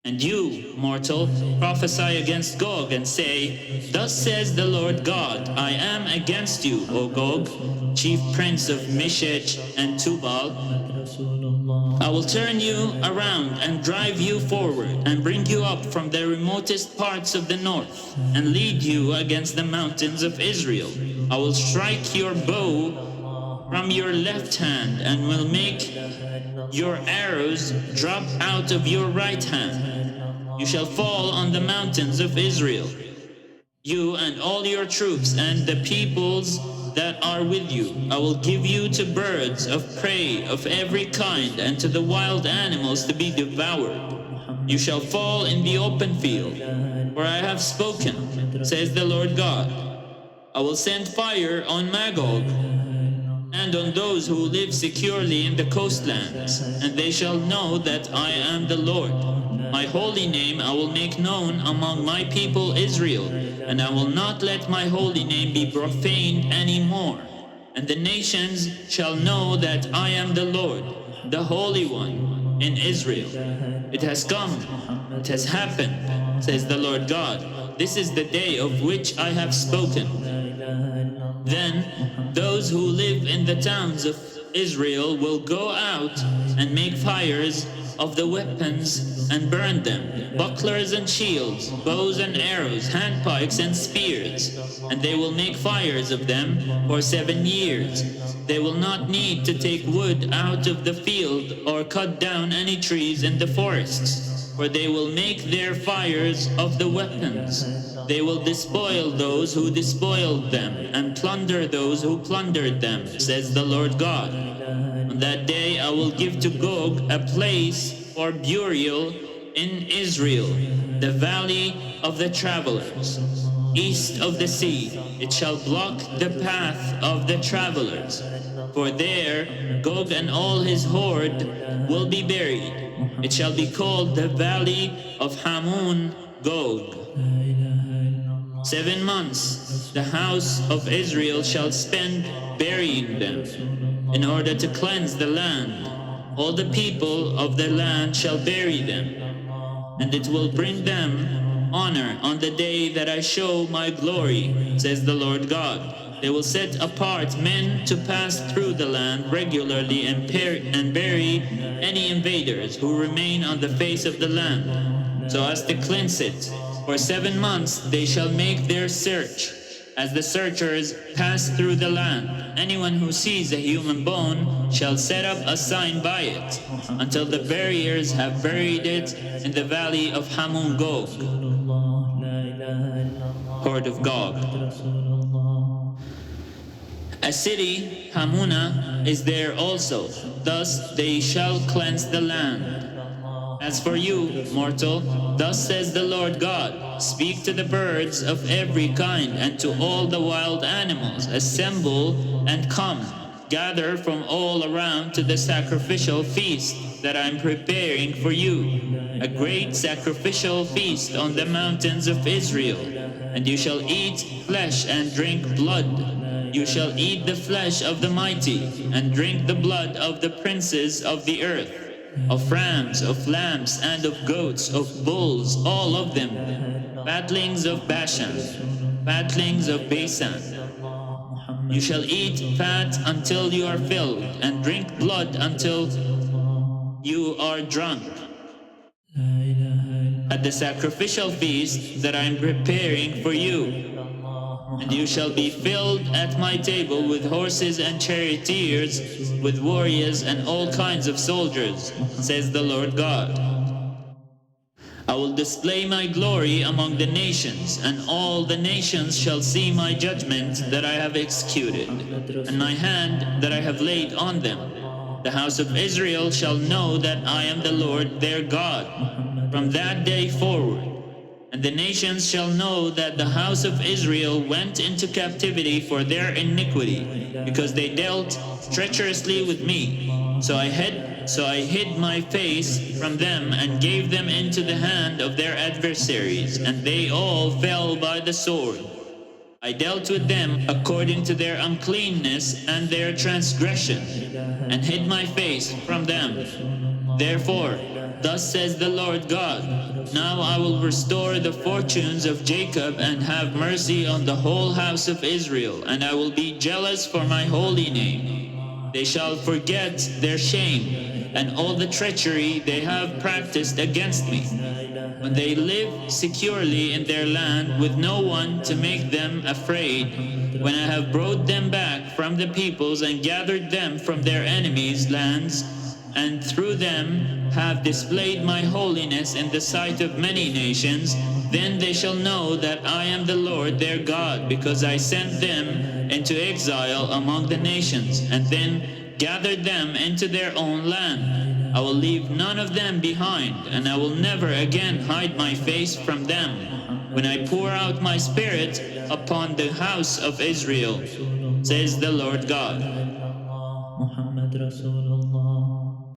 And you, mortal, prophesy against Gog and say, Thus says the Lord God, I am against you, O Gog, chief prince of Meshech and Tubal. I will turn you around and drive you forward and bring you up from the remotest parts of the north and lead you against the mountains of Israel. I will strike your bow from your left hand and will make your arrows drop out of your right hand. You shall fall on the mountains of Israel, you and all your troops and the peoples that are with you. I will give you to birds of prey of every kind and to the wild animals to be devoured. You shall fall in the open field, for I have spoken, says the Lord God. I will send fire on Magog and on those who live securely in the coastlands, and they shall know that I am the Lord. My holy name I will make known among my people Israel, and I will not let my holy name be profaned any more. And the nations shall know that I am the Lord, the Holy One in Israel. It has come, it has happened, says the Lord God. This is the day of which I have spoken. Then those who live in the towns of Israel will go out and make fires of the weapons and burn them, bucklers and shields, bows and arrows, handpikes and spears, and they will make fires of them for 7 years. They will not need to take wood out of the field or cut down any trees in the forests, for they will make their fires of the weapons. They will despoil those who despoiled them and plunder those who plundered them, says the Lord God. On that day I will give to Gog a place for burial in Israel, the valley of the travelers, east of the sea. It shall block the path of the travelers, for there Gog and all his horde will be buried. It shall be called the valley of Hamun Gog. 7 months the house of Israel shall spend burying them, in order to cleanse the land. All the people of the land shall bury them, and it will bring them honor on the day that I show my glory, says the Lord God. They will set apart men to pass through the land regularly and bury any invaders who remain on the face of the land, so as to cleanse it. For 7 months they shall make their search, as the searchers pass through the land. Anyone who sees a human bone shall set up a sign by it, until the buriers have buried it in the valley of Hamun Gog, horde of Gog. A city, Hamuna, is there also. Thus they shall cleanse the land. As for you, mortal, thus says the Lord God, speak to the birds of every kind and to all the wild animals, assemble and come, gather from all around to the sacrificial feast that I am preparing for you, a great sacrificial feast on the mountains of Israel. And you shall eat flesh and drink blood. You shall eat the flesh of the mighty and drink the blood of the princes of the earth, of rams, of lambs, and of goats, of bulls, all of them, fatlings of Bashan, fatlings of Basan. You shall eat fat until you are filled, and drink blood until you are drunk. At the sacrificial feast that I am preparing for you, and you shall be filled at my table with horses and charioteers, with warriors and all kinds of soldiers, says the Lord God. I will display my glory among the nations, and all the nations shall see my judgment that I have executed, and my hand that I have laid on them. The house of Israel shall know that I am the Lord their God, from that day forward. And the nations shall know that the house of Israel went into captivity for their iniquity, because they dealt treacherously with me. So I hid my face from them and gave them into the hand of their adversaries, and they all fell by the sword. I dealt with them according to their uncleanness and their transgression, and hid my face from them. Therefore, Thus says the Lord God, now I will restore the fortunes of Jacob and have mercy on the whole house of Israel, and I will be jealous for my holy name. They shall forget their shame and all the treachery they have practiced against me. When they live securely in their land with no one to make them afraid, when I have brought them back from the peoples and gathered them from their enemies' lands, and through them have displayed my holiness in the sight of many nations, then they shall know that I am the Lord their God, because I sent them into exile among the nations, and then gathered them into their own land. I will leave none of them behind, and I will never again hide my face from them, when I pour out my spirit upon the house of Israel, says the Lord God.